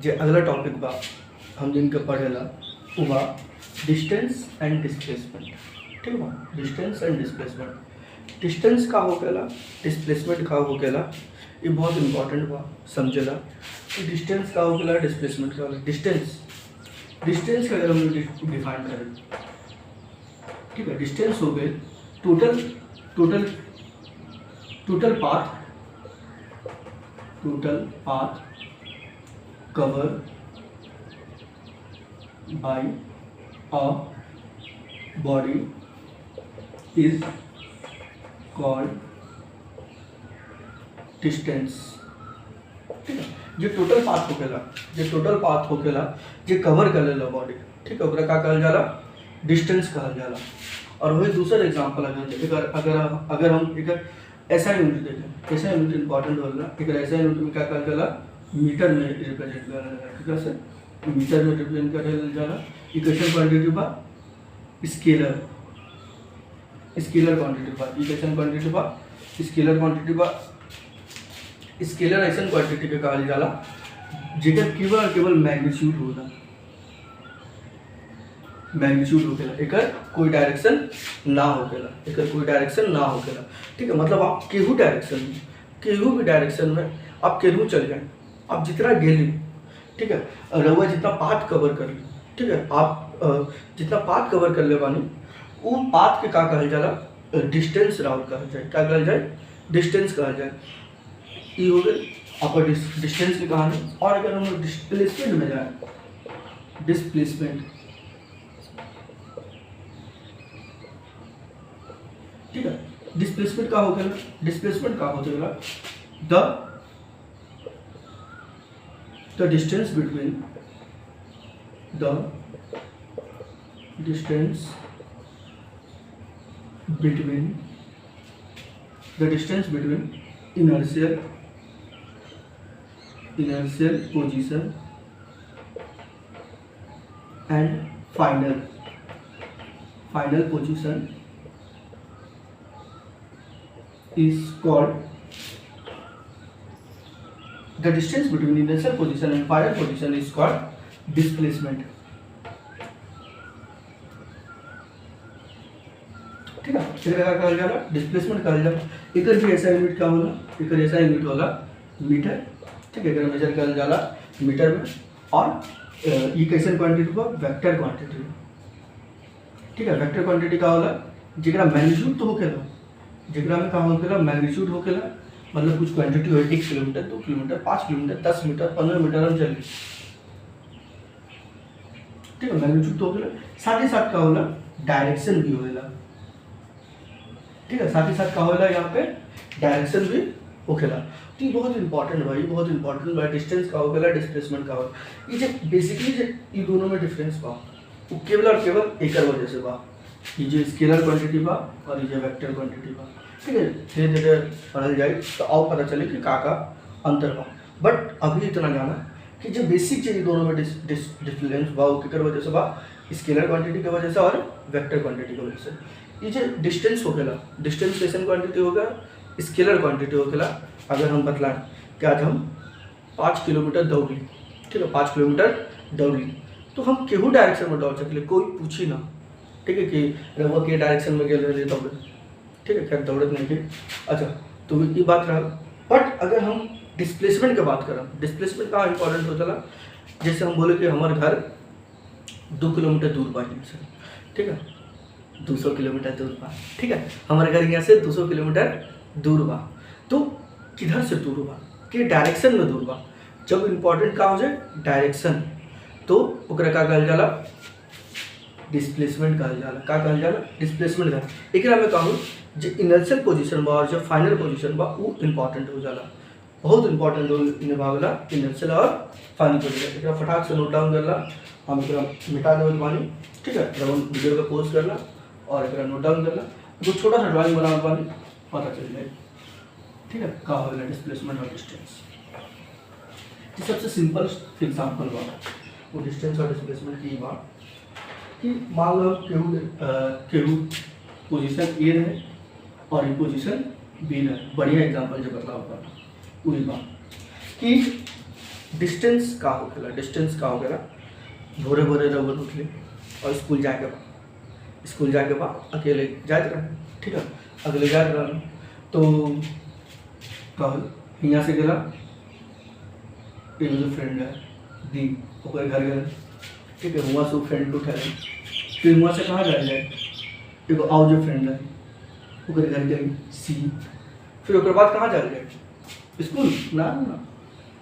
जे अगला टॉपिक बा हम जिनके पढ़ेला वो बा डिस्टेंस एंड डिस्प्लेसमेंट। ठीक बा, डिस्टेंस एंड डिस्प्लेसमेंट। डिस्टेंस का होकेला, डिस्प्लेसमेंट का होकेला, ये बहुत इंपॉर्टेंट बा समझेला कि डिस्टेंस का होकेला, डिस्प्लेसमेंट का होकेला। डिस्टेंस डिस्टेंस का अगर हम डिफाइन करें, ठीक है, डिस्टेंस हो गए total total total path covered by a body is called distance। ठीक है, जो टोटल पाथ होकेला जे कवर कर लेला बॉडी, ठीक है, ओकरा का कहल जाला, डिस्टेंस कहल जाला। और वही दूसरा एग्जांपल अगर हम एक ऐसा यूनिट देखें, ऐसा यूनिट इंपॉर्टेंट होला, एक ऐसा यूनिट में क्या कहल जाला, मीटर में रिप्रेजेंट करल जाला। ठीक है, मीटर में रिप्रेजेंट करल जाला। इक्वेशन क्वांटिटी बा स्केलर क्वांटिटी बा, इक्वेशन क्वांटिटी बा स्केलर क्वांटिटी बा। स्केलर ऐसा क्वांटिटी के कहल जाला जेकर केवल मैग्नीट्यूड होला, एकर कोई डायरेक्शन ना होकेला। ठीक है, मतलब आप केहू भी डायरेक्शन में आप केहू चल गए, आप जितना गेली, ठीक है, रउआ जितना पाथ कवर कर ली, ठीक है, आप जितना पाथ कवर कर ले बानी, वो पाथ के का कहल जाला, डिस्टेंस राउंड कहल जाए। क्या कहल जाए? डिस्टेंस कहल जाए। ये हो गई आपका डिस्टेंस की कहानी। और अगर हम डिस्प्लेसमेंट में जाए, डिस्प्लेसमेंट, ठीक है, डिस्प्लेसमेंट का होगा, the distance between inertial position and final position is called, the distance between initial position and final position is called displacement। ठीक है, क्या कहल जाला, डिस्प्लेसमेंट कहल जाला। एकर भी ऐसा यूनिट का होला, मीटर। ठीक है, एकर मेजर कहल जाला मीटर में। और ये कैसन क्वांटिटी बा, वेक्टर क्वांटिटी। ठीक है, वेक्टर क्वांटिटी का होला जेकरा मैग्नीट्यूड तो होकेला, जेकरा में का होकेला, मैग्नीट्यूड होकेला, मतलब कुछ क्वांटिटी हो, 1 kilometre, 2 kilometre, 5 kilometre, 10 metre, 15 metre हम चल। ठीक है, मैग्नीट्यूड तो होकेला। साथ ही साथ का होला डायरेक्शन भी होकेला। ठीक है, साथ ही साथ का होला यहाँ पे डायरेक्शन भी होकेला। तो ये बहुत इंपॉर्टेंट बा, डिस्टेंस का होकेला, डिस्प्लेसमेंट का होकेला। ये जो बेसिकली ये दोनों में डिफरेंस बा, वो केवल और केवल एकर वजह से बा। ये जो स्केलर क्वांटिटी बा और ये जो वेक्टर क्वांटिटी बा, ठीक है, धीरे धीरे पढ़ल जाए तो और पता चले कि का अंतर बा। बट अभी इतना जाना कि जो बेसिक चीज दोनों में डिफरेंस बा, वो केकर वजह से बा, स्केलर क्वांटिटी की वजह से और वेक्टर क्वांटिटी की वजह से। ये जो डिस्टेंस होकेला, डिस्टेंस कैसन क्वांटिटी होगा, स्केलर क्वांटिटी होकेला। अगर हम बतलाएं कि आज हम 5 किलोमीटर दौड़ी, ठीक है, 5 किलोमीटर दौड़ी, तो हम केहू डायरेक्शन में दौड़ सकले, कोई पूछी ना, ठीक है, कि रउआ के डायरेक्शन में गेल रहे दौड़े, ठीक है, क्या दौड़त नहीं के। अच्छा, तो ये बात रहा। बट अगर हम डिस्प्लेसमेंट की बात करें, डिस्प्लेसमेंट का इंपॉर्टेंट होता, जैसे हम बोले कि हमारे घर 2 किलोमीटर दूर बा से, ठीक है, 200 किलोमीटर दूर बा, ठीक है, हमारे घर यहाँ से 200 किलोमीटर दूर बा, तो किधर से दूर बा, कि डायरेक्शन में दूर बा। जब इम्पोर्टेंट का हो जाए डायरेक्शन, तो ओकरा का कहल जाला, डिस्प्लेसमेंट कहल जाला। का कहल जाला, डिस्प्लेसमेंट का। एकरा में कहूँ जो इनर्शियल पोजीशन बा और जो फाइनल पोजीशन बा, वो इंपॉर्टेंट हो जाला, बहुत इंपॉर्टेंट रोल निभावेला इनर्शियल और फाइनल पोजीशन। एकरा फटाक से नोट डाउन करला, हम एकरा मिटा देवल बानी, ठीक है, जब हम वीडियो का पोस्ट करला और एकरा नोट डाउन करला, तो छोटा सा ड्राइंग बनावल बानी, पता चल जाए, ठीक है, का होगा डिस्प्लेसमेंट और डिस्टेंस। ये सबसे सिंपल एग्जांपल बा वो डिस्टेंस और डिस्प्लेसमेंट की बात, कि मान लो केहू पोजीशन ए रहे और ये पोजीशन बी रहे। बढ़िया एग्जांपल जो बतलाव बा, पूरी बात कि डिस्टेंस का होखेला, डिस्टेंस का होखेला भोरे भोरे रउआ उठली और स्कूल जाके बा अकेले जात रहे, ठीक है, अकेले जात रहे तो कहल यहाँ से गेला एगो जो फ्रेंड है दी ओकर घर गए, ठीक है, हुआ से फ्रेंड को उठा फिर हुआ से कहाँ जाए एगो और जो फ्रेंड है ओकर घर गई सी, फिर ओकर बाद कहाँ जाए स्कूल ना ना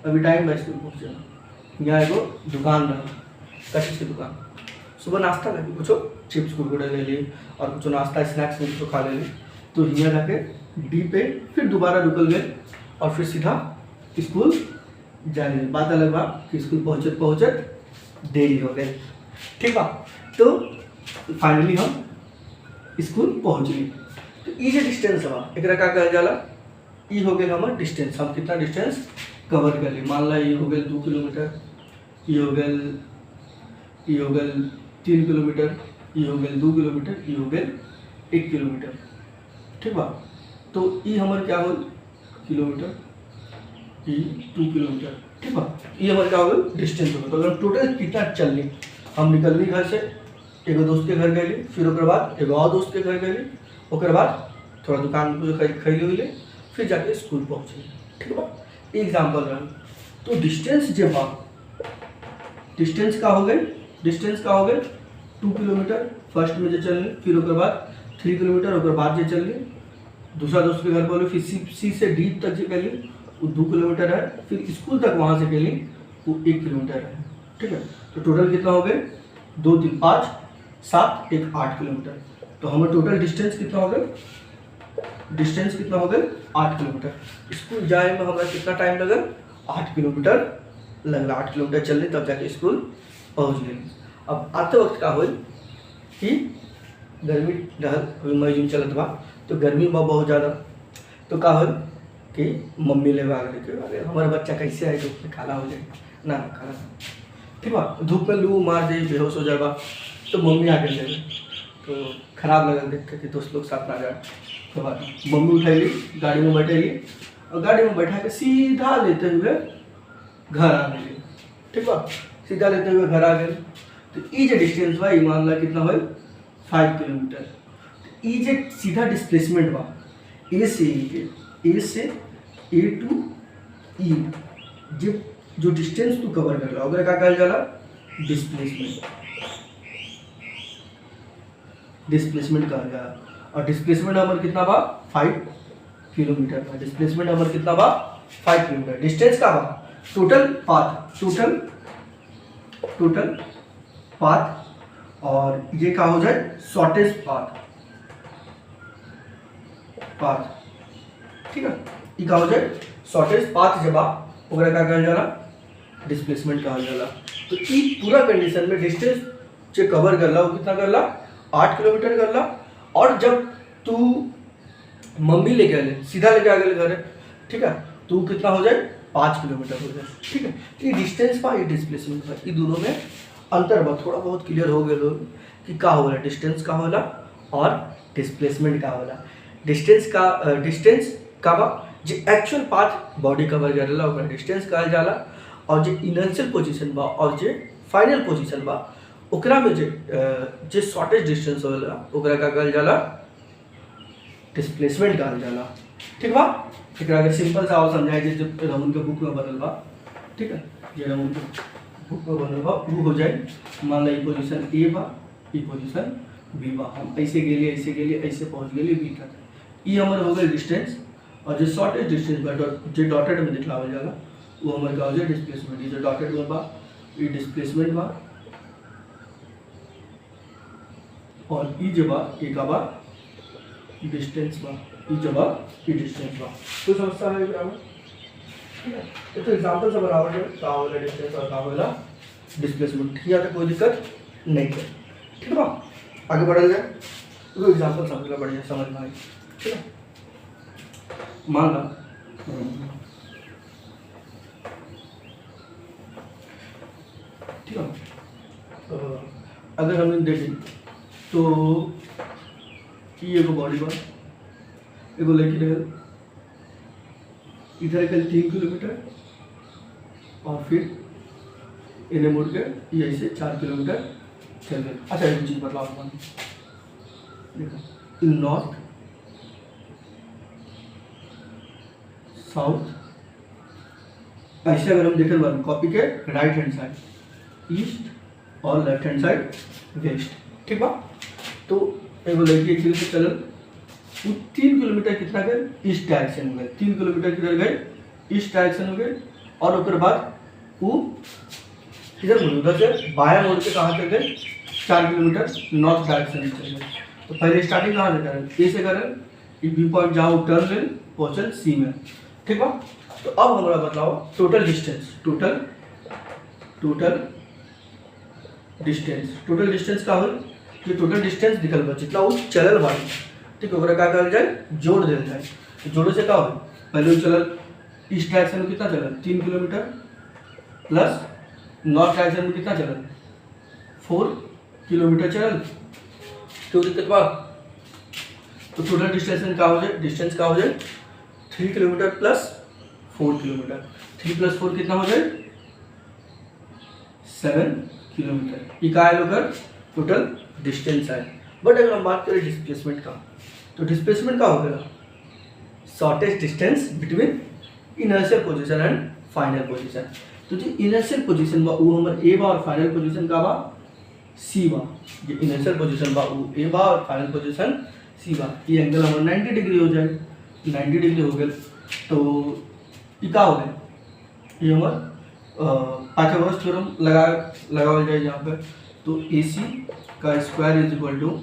अभी टाइम है स्कूल पहुँचे। यहाँ एगो दुकान रहा कशिश की दुकान, सुबह नाश्ता लगी कुछ चिप्स कुरकुरे ले ली और कुछ नाश्ता स्नैक्स में कुछ खा ले ली, तो यहाँ जाके डी पे फिर दोबारा रुकल गए और फिर सीधा स्कूल जाने बात अलग बा कि स्कूल पहुँचत देरी हो गई, ठीक बा। तो फाइनली हम स्कूल पहुँच गए। तो ये जो डिस्टेंस बा एक का कहल जाला, ये हो गया हमार डिस्टेंस, हम कितना डिस्टेंस कवर कर ली। मान ला ये हो गया 2 किलोमीटर, ये हो गया 3 किलोमीटर, ये हो गया 2 किलोमीटर, ये हो गया 1 किलोमीटर, ठीक बा। तो ये हमारे क्या हो किलोमीटर, ये 2 किलोमीटर, ठीक बा। ये हमारे क्या होगा डिस्टेंस होगा। तो अगर टोटल कितना चलनी, हम निकलनी घर से एगो दोस्त के घर गए, फिर ओकर बाद एगो और दोस्त के घर गए, ओकर बाद थोड़ा दुकान में खरीदे हुए, फिर जाके स्कूल पहुँचे, ठीक बा। एग्जाम्पल रहा तो डिस्टेंस जब बा डिस्टेंस का हो गए, डिस्टेंस का हो गए 2 किलोमीटर फर्स्ट में जो चलनी, फिर ओकर बाद 3 किलोमीटर, ओकर बाद जो चलनी दूसरा दोस्त के घर बोले, फिर सी से डी तक जो गली वो 2 किलोमीटर है, फिर स्कूल तक वहाँ से गली वो 1 किलोमीटर है, ठीक है। तो टोटल कितना हो गए 2 3 5 7 1 8 किलोमीटर। तो हमें टोटल डिस्टेंस कितना हो गया, डिस्टेंस कितना हो गया 8 किलोमीटर। स्कूल जाए में हमारा कितना टाइम लगा 8 किलोमीटर लगला, 8 किलोमीटर चलने तब जाके स्कूल पहुँच गए। अब आते वक्त का हो कि गर्मी रहल, अभी मई जून चलत बा तो गर्मी बा बहुत ज़्यादा, तो का हो कि मम्मी ले आ गए कि अरे हमारा बच्चा कैसे है धूप में काला हो जाए ना काला, ठीक बा, धूप में लू मार दे बेहोश हो जाए बा, तो मम्मी आके ले गए। तो खराब लगा देख के कि दोस्त लोग साथ ना जाए, तो मम्मी उठाई गाड़ी में बैठेली और गाड़ी में बैठा के सीधा लेते हुए घर आ गए, ठीक बा, सीधा लेते हुए घर आ गए। तो ये जो डिस्टेंस बा मान ला कितना हो 5 किलोमीटर। ये जो सीधा डिस्प्लेसमेंट बा ए से ए टू ई, जो डिस्टेंस तू कवर कर ला का कहल जाला डिस्प्लेसमेंट कहल जाला। और डिस्प्लेसमेंट हमारे कितना बा 5 किलोमीटर बा, डिस्प्लेसमेंट हमारे कितना बा 5 किलोमीटर। डिस्टेंस का बा टोटल पाथ और ये का हो जाए शॉर्टेस्ट पाथ, ठीक है, ये का हो जाए शॉर्टेस्ट पाथ जब आप ओकरा का कहल जाला डिस्प्लेसमेंट कहल जाला। तो ई पूरा कंडीशन में डिस्टेंस जो कवर करला वो कितना करला 8 किलोमीटर करला। और जब तू मम्मी लेके आले सीधा लेके आ गए घर, ठीक है, तो कितना हो जाए 5 किलोमीटर हो जाए, ठीक है। ये डिस्टेंस बा ये डिस्प्लेसमेंट बा, ये दोनों में अंतर बा, थोड़ा बहुत क्लियर हो गए लोग कि का होला डिस्टेंस का होला और डिस्प्लेसमेंट का होला। डिस्टेंस का बा जो एक्चुअल पाथ बॉडी कवर करेला ओकरा डिस्टेंस कहल जाला, और जो इनर्शियल पोजीशन बा और जो फाइनल पोजीशन बा ओकरा में जो शॉर्टेस्ट डिस्टेंस होला ओकरा का कहल जाला डिस्प्लेसमेंट कहल जाला, ठीक बा। एकरा अगर सिंपल सा और समझाए जो रमन के बुक में बनल बा, ठीक है, ये रमन के बुक में बनल बा वो हो जाए, मान ला ये पोजीशन ए बा, ये पोजीशन बी बा, हम ऐसे गेली ऐसे पहुंच गेली बी तक, ये हमारे हो गए डिस्टेंस। और जो शॉर्टेस्ट डिस्टेंस बा जो डॉटेड में दिखलावल जाला वो हमारे का हो जाए डिस्प्लेसमेंट। ये जो डॉटेड में बा ये डिस्प्लेसमेंट बा और ये जो बा ये का बा डिस्टेंस बा, ये जो बा ये डिस्टेंस बा। तो समझता है बराबर, ठीक है। तो एग्जांपल से बराबर है का होला डिस्टेंस और का होला डिस्प्लेसमेंट, यहाँ तक कोई दिक्कत नहीं है, ठीक है। आगे बढ़ल जाए तो एग्जांपल समझ लो बढ़िया समझ में आए, ठीक है। मान ला ठीक है, अगर हमने देखें तो ये एगो बॉडी बा, एगो लड़की रहे इधर कल 3 किलोमीटर और फिर इन्हें मुड़ के यहीं से 4 किलोमीटर चल गए। अच्छा एक चीज़ बतलाओ आपको, देखो नॉर्थ साउथ, ऐसे अगर हम देखें बार कॉपी के राइट हैंड साइड ईस्ट और लेफ्ट हैंड साइड वेस्ट, ठीक बा। तो एगो लड़की एक से चलल, वो 3 किलोमीटर कितना गए ईस्ट डायरेक्शन में गए, 3 किलोमीटर किधर गए ईस्ट डायरेक्शन में गए, और उसके बाद वो किधर मुड़े, उधर से बाया मोड़ के कहाँ चल गए 4 किलोमीटर नॉर्थ डायरेक्शन में चल गए। तो पहले स्टार्टिंग कहाँ से करें, ए से करें, व्यू पॉइंट जहाँ टर्न ले पहुँचल सी में, ठीक बा। तो अब हमारा बताओ टोटल डिस्टेंस, टोटल डिस्टेंस का हो, कि टोटल डिस्टेंस निकल बा जितना वो चलल बाड़ी, ठीक है, ओकरा का कहल जाए जोड़ दिल जाए। तो जोड़े से का हो, पहले वो चलल ईस्ट डायरेक्शन में कितना चलल 3 किलोमीटर, प्लस नॉर्थ डायरेक्शन में कितना चलल 4 किलोमीटर चलल, तो दिक्कत बा। तो टोटल डिस्टेंस का हो जाए 3 किलोमीटर प्लस 4 किलोमीटर, 3 + 4 कितना हो जाए 7 किलोमीटर। ये का है लोग टोटल डिस्टेंस है। बट अगर हम बात करें डिस्प्लेसमेंट का, तो डिस्प्लेसमेंट का हो गया shortest distance between inertial position and final position. तो जो इनर्शियल पोजीशन बा वो हमारे ए बा और फाइनल पोजीशन का बा सी बा। जो इनर्शियल पोजीशन बा वो ए बा और फाइनल पोजीशन सी बा। ये एंगल हमारा 90 डिग्री हो जाए, 90 डिग्री हो गया। तो ये का हो गया, ये हमारा पाइथागोरस थ्योरम लगावल जाए यहाँ पे। तो ए सी का square is equal to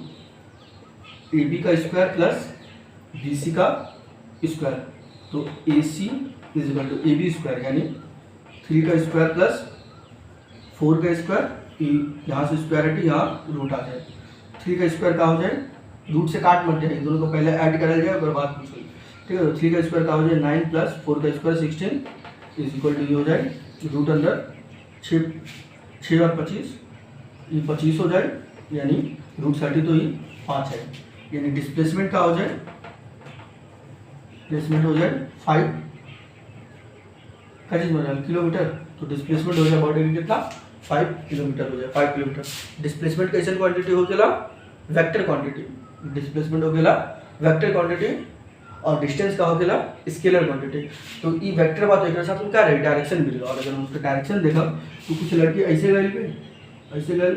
A B का स्क्वायर प्लस बी सी का स्क्वायर। तो A C is equal to A B square, यानी 3 का स्क्वायर प्लस 4 का स्क्वायर, यहाँ से स्क्वायर हटी यहाँ रूट आ जाए। 3 का स्क्वायर का हो जाए, रूट से काट मत जाए, दोनों को पहले ऐड करा जाए और बाद पूछ ली, ठीक है। तो 3 का स्क्वायर का हो जाए 9 प्लस 4 का स्क्वायर 16 इज इक्वल टू ये हो जाए रूट अंदर 6 और 25, ये 25 हो जाए, यानी रूट 30 तो ये 5 है। यानी डिस्प्लेसमेंट का हो जाए, डिस्प्लेसमेंट हो जाए 5 का चीज हो जाए किलोमीटर। तो डिस्प्लेसमेंट हो जाए बॉडी में कितना 5 किलोमीटर हो जाए, 5 किलोमीटर। डिस्प्लेसमेंट कैसे क्वांटिटी हो गया वेक्टर क्वांटिटी, डिस्प्लेसमेंट हो गया वेक्टर क्वांटिटी, और डिस्टेंस का हो गया स्केलर क्वांटिटी। तो ये वेक्टर बात एक साथ क्या रहे डायरेक्शन मिल गया, और अगर हम उसका डायरेक्शन देखा तो कुछ लड़की ऐसे गए ऐसे गए,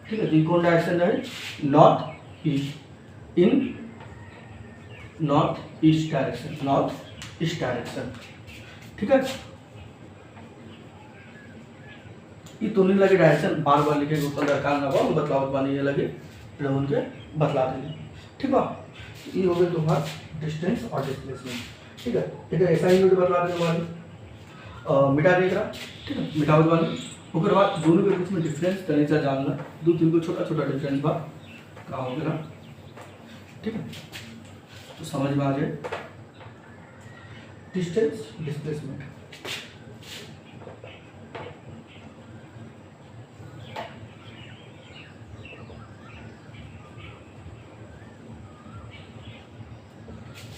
ठीक है। तो ये कौन डायरेक्शन है नॉर्थ ईस्ट, इन नॉर्थ ईस्ट डायरेक्शन, ठीक है। ये तो नहीं लगे डायरेक्शन बार बार लिखे ऊपर दरकार ना हो, बतलावत बानी ये लगे फिर उनके बतला देंगे, ठीक है। ये हो गया तुम्हारा डिस्टेंस और डिस्प्लेसमेंट, ठीक है। ठीक है, ऐसा ही बतला देने वाले मिटा देख रहा, ठीक है, मिटावत वाली। उसके बाद दोनों के बीच में डिफरेंस तरीके से जानना, 2-3 को छोटा छोटा डिफरेंस बा का हो गया, ठीक है। तो समझ में आ जाए डिस्टेंस डिस्प्लेसमेंट।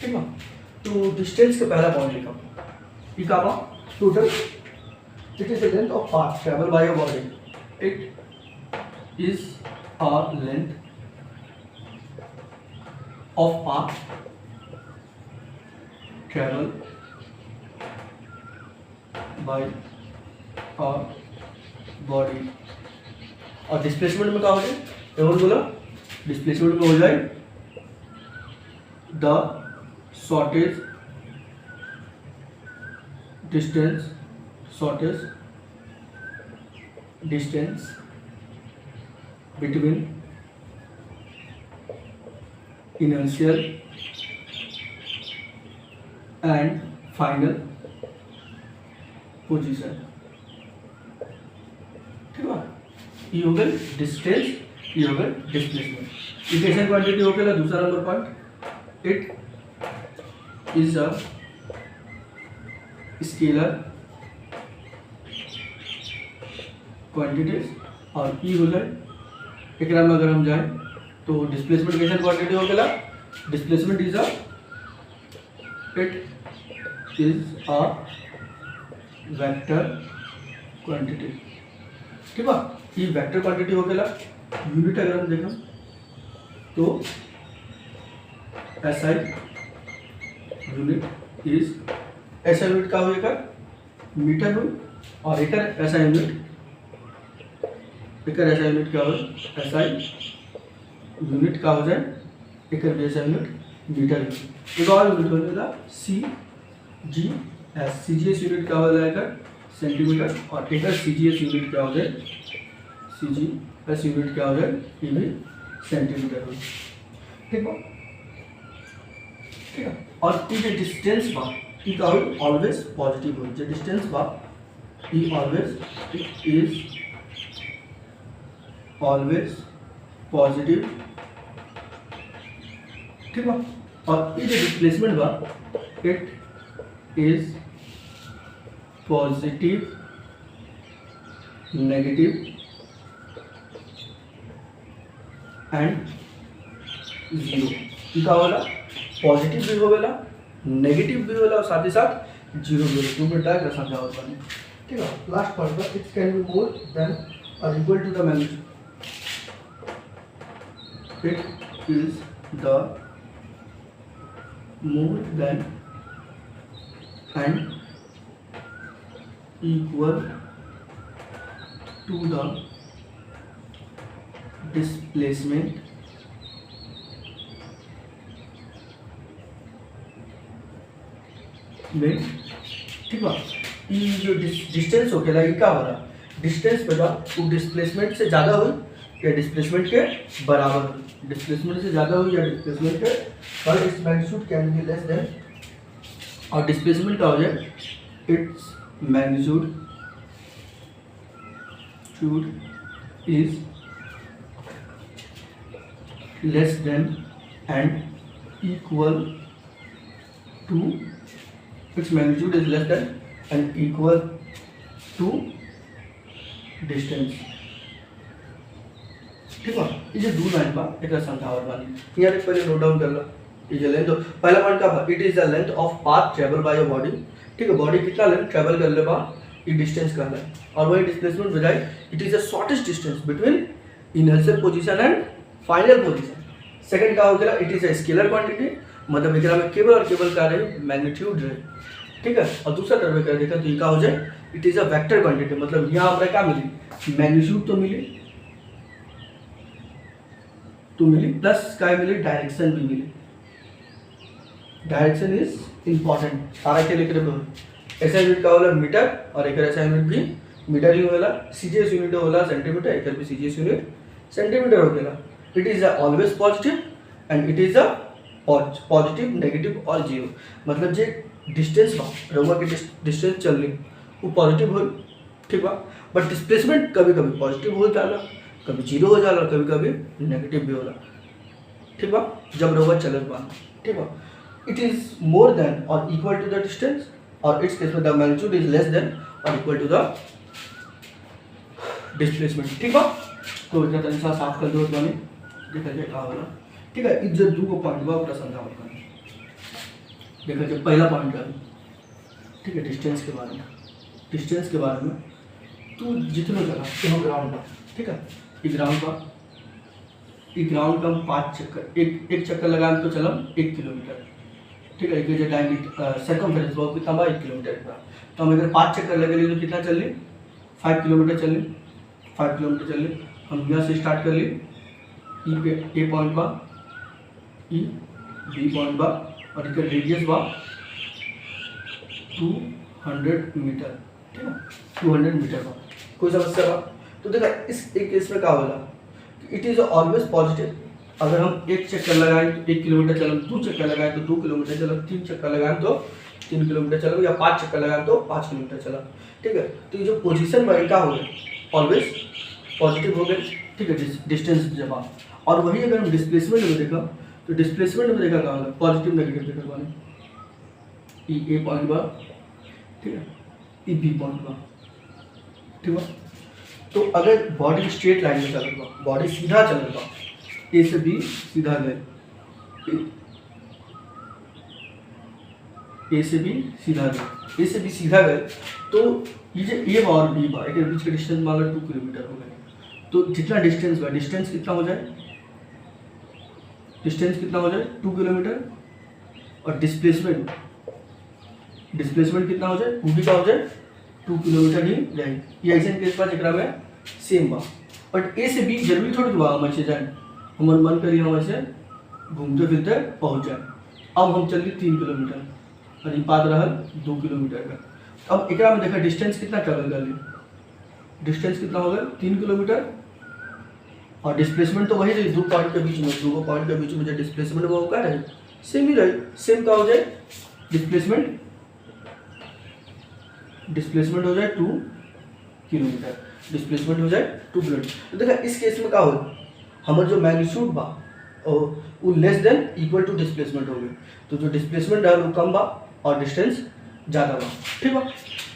ठीक है। तो डिस्टेंस का पहला पॉइंट लिखा, ये का total it is the length of path traveled by a body. It is a length of path traveled by a body. और डिस्प्लेसमेंट में क्या हो जाए, एवं बोला डिस्प्लेसमेंट में हो जाए the shortage distance between inertial and final position, ठीक है। ये हो गया डिस्टेंस, ये हो गया डिस्प्लेसमेंट। इक्वेशन क्वांटिटी हो गया दूसरा number point, it is a scalar quantities, और ई हो जाए एक में अगर हम जाए तो डिस्प्लेसमेंट कैसे क्वांटिटी हो गया, displacement is a vector quantity. ठीक है, ये वेक्टर क्वांटिटी हो गया। यूनिट अगर हम देखें तो SI unit is, SI unit का होगा मीटर हुई, और एक एसआई यूनिट, एक एसआई यूनिट क्या हो, एसआई यूनिट का हो जाए, एक एसआई यूनिट मीटर यूनिट। एक और यूनिट हो जाएगा सी जी एस, सी जी एस यूनिट क्या हो जाएगा सेंटीमीटर, और एक सी जी एस यूनिट क्या हो जाए, सी जी एस यूनिट क्या हो जाए, ये भी सेंटीमीटर हो। ठीक है, ठीक है। और ये जो डिस्टेंस बा ये का ऑलवेज पॉजिटिव हो, जो डिस्टेंस बा ये ऑलवेज इज ऑलवेज पॉजिटिव। ठीक है, और ये जो डिस्प्लेसमेंट बा it is positive, negative and zero. ये का होला पॉजिटिव भी होवेला, नेगेटिव भी होला, और साथ ही साथ जीरो भी होला। तो बेटा क्या समझावत बानी। ठीक है, लास्ट पार्ट बा, it can be more than और equal to the magnitude, it is the more than and equal to the displacement में। ठीक है, ये जो डिस्टेंस हो गया ये क्या हो रहा, डिस्टेंस पे वो डिस्प्लेसमेंट से ज़्यादा हो या डिस्प्लेसमेंट के बराबर हो, डिस्प्लेसमेंट से ज़्यादा हो या डिस्प्लेसमेंट के, और its magnitude can be less than, और डिस्प्लेसमेंट का हो जाए its magnitude is less than and equal to, its magnitude is less than and equal to distance. ठीक है, ये जो दो लाइन बा एक समझावत बानी, यहाँ पहले नोट डाउन कर लो। ये जो लेंथ, पहला पॉइंट का बा, it is the length of path travel by your body. ठीक है, बॉडी कितना लेंथ ट्रेवल कर ले बा, ये डिस्टेंस कर ले, और वही डिस्प्लेसमेंट बजाय it is the shortest distance between inertial position and final position. Second का हो गया it is a scalar quantity, मतलब एकरा में केवल और केवल का रही मैग्नीट्यूड रहे। ठीक है, और दूसरा तरफ कर देखा तो ये का हो जाए it is a vector quantity, मतलब यहाँ हमारे क्या मिली, मैग्नीट्यूड तो मिली प्लस क्या मिली, डायरेक्शन भी मिली। डायरेक्शन इज इंपॉर्टेंट सारा के लिए। ऐसा यूनिट का होला मीटर, और एक ऐसा यूनिट भी मीटर ही होला, सीजीएस यूनिट होला सेंटीमीटर, एक भी सीजीएस यूनिट सेंटीमीटर हो गया। It is always positive and it is a positive, negative और जीरो, मतलब जो डिस्टेंस बा रउआ के डिस्टेंस चल रही वो पॉजिटिव हो। ठीक बा, बट डिस्प्लेसमेंट कभी कभी पॉजिटिव हो जाला, कभी जीरो हो जाला, कभी कभी नेगेटिव भी होला। ठीक बा, जब रउआ चलत बा। ठीक बा, इट इज मोर देन और इक्वल टू द डिस्टेंस, और इट्स केस में the magnitude is less than और इक्वल टू द डिस्प्लेसमेंट। ठीक बा, तो इतना तनिसा साफ कर दो बानी, देखा जाए का होला। ठीक है, इस जो दो को पॉइंट बा ओकरा समझावत बानी। देखा जाए पहला पॉइंट है, ठीक है, डिस्टेंस के बारे में। डिस्टेंस के बारे में तू जितना जगह तो ग्राउंड का, ठीक है, ये ग्राउंड का हम 5 चक्कर, एक चक्कर लगाएं तो चलम 1 किलोमीटर। ठीक है, ये जो डायमीटर सर्कमफेरेंस वो कितना बा 1 किलोमीटर का, तो हम अगर 5 चक्कर लगे तो कितना चल ली, 5 किलोमीटर चल ली, 5 किलोमीटर चल ली। हम यहाँ से स्टार्ट कर ली, ई पे ए पॉइंट बा, ई बी पॉइंट बा, और इसका रेडियस बा 200 मीटर। ठीक है, 200 मीटर बा, कोई समस्या बा। तो देखा इस एक केस में क्या होला, इट इज ऑलवेज पॉजिटिव। अगर हम एक चक्कर लगाएं तो 1 किलोमीटर चलो, 2 चक्कर लगाएं तो 2 किलोमीटर चलो, 3 चक्कर लगाएं तो 3 किलोमीटर चलो, या 5 चक्कर लगाएं तो 5 किलोमीटर चलो। ठीक है, तो ये जो पोजीशन बाई का हो गया ऑलवेज पॉजिटिव हो गए। ठीक है, डिस्टेंस जमा। और वही अगर हम डिस्प्लेसमेंट में देखा तो डिस्प्लेसमेंट में देखा क्या होगा, पॉजिटिव नेगेटिव देखा माने ई ए पॉइंट बा, ठीक है, ई बी पॉइंट बा। ठीक है, तो अगर बॉडी स्ट्रेट लाइन में चलत बा, बॉडी सीधा चलत बा, ए से बी सीधा गए, ए से बी सीधा गए, ए से बी सीधा गए तो ये जो ए बा और बी बा एक बीच के डिस्टेंस मान लो 2 किलोमीटर हो गए। तो जितना डिस्टेंस बा, डिस्टेंस कितना हो जाए, डिस्टेंस कितना हो जाए 2 किलोमीटर, और डिस्प्लेसमेंट कितना हो जाए, वो भी क्या हो जाए 2 किलोमीटर ही जाए। ये ऐसे केस बा जरा में सेम बा, बट ए से बी जरूरी थोड़ी बा हम ऐसे जाए, हमारे मन करिए हम ऐसे घूमते फिरते पहुँच जाए। अब हम चलिए 3 किलोमीटर और ये पात रहा 2 किलोमीटर का। अब एक में देखा डिस्टेंस कितना ट्रेवल कर ली, डिस्टेंस कितना हो गया 3 किलोमीटर, और डिस्प्लेसमेंट तो वही रही 2 पॉइंट के बीच में, 2 पॉइंट के बीच में जो डिस्प्लेसमेंट वो क्या रही, सेम ही रही, सेम क्या हो जाए डिस्प्लेसमेंट हो जाए 2 किलोमीटर, डिस्प्लेसमेंट हो जाए 2 किलोमीटर। तो देखा इस केस में क्या हो, हमारे जो मैग्नीट्यूड बा वो less than equal to displacement हो गई, तो जो डिस्प्लेसमेंट है वो कम बा और डिस्टेंस ज़्यादा बा, ठीक बा।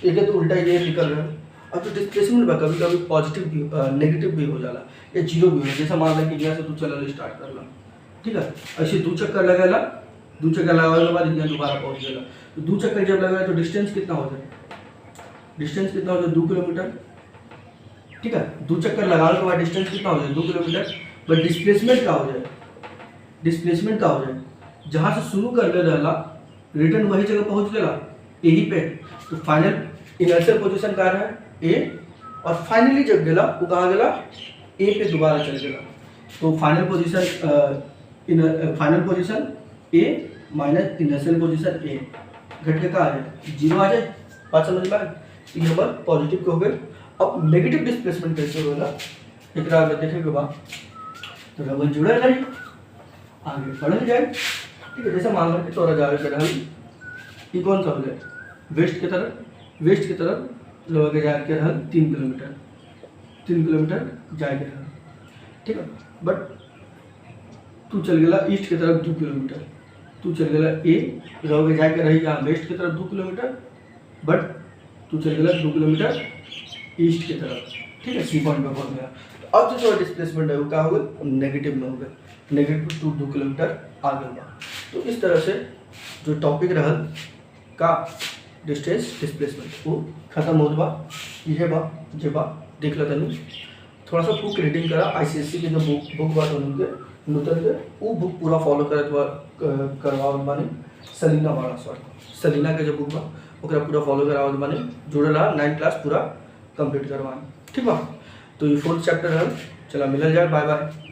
एक है तो उल्टा ये निकल रहा है। अब जो डिस्प्लेसमेंट बा कभी कभी पॉजिटिव भी नेगेटिव भी हो जाला या जीरो भी हो, जैसा मान लें कि यहाँ से तू चलल स्टार्ट करला, ठीक है, ऐसे 2 चक्कर लगाला, 2 चक्कर लगाने के बाद यहाँ दोबारा पहुँच गया, तो 2 चक्कर जब लगाए तो डिस्टेंस कितना हो जाए, डिस्टेंस कितना हो जाए 2 किलोमीटर, ठीक है। 2 चक्कर लगाने के बाद डिस्टेंस कितना हो जाए 2 किलोमीटर, बट डिस्प्लेसमेंट क्या हो जाए, डिस्प्लेसमेंट क्या हो जाए, जहाँ से शुरू कर ले रहा रिटर्न वही जगह पहुँच गया यही पे, तो फाइनल इनर्शियल पोजीशन कहाँ है ए, और फाइनली जब गया वो कहाँ गया ए पे दोबारा चल गया, तो final position A minus inertial position A घट के कहाँ आ जाए 0 आ जाए। बात समझ में आए, ये हमारे पॉजिटिव के हो गए। अब नेगेटिव डिस्प्लेसमेंट कैसे होगा एक आगे देखे के बाद तो डबल जुड़ा रही आगे बढ़ जाए, ठीक है। जैसे मान लो कि तोरा जावे कर ये कौन सा हो जाए वेस्ट की तरफ लोग के जाके रहल 3 किलोमीटर जाके रहल, ठीक है। बट तू चल गया ईस्ट की तरफ 2 किलोमीटर, तू चल गया ए रहोगे जाके रही यहाँ वेस्ट की तरफ 2 किलोमीटर, बट तू चल गया 2 किलोमीटर ईस्ट की तरफ, ठीक है, सी पॉइंट पे पहुंच गया। तो अब जो डिस्प्लेसमेंट है वो क्या होगा नेगेटिव में होगा, नेगेटिव टू 2 किलोमीटर आगे होगा। तो इस तरह से जो टॉपिक रहल का डिस्टेंस डिस्प्लेसमेंट वो खत्म हो बा, ये बा जे बा देख लो तनी थोड़ा सा बुक रीडिंग करा, ICSE के जो बुक बा उनके नूतन के वो बुक पूरा फॉलो करवाओ बानी, सलीना के जो बुक बा ओकरा पूरा फॉलो कराओ बानी, जुड़ल रहा 9 क्लास पूरा कंप्लीट करवानी, ठीक बा। तो ये 4th चैप्टर है, चला मिलल जाए, बाय बाय।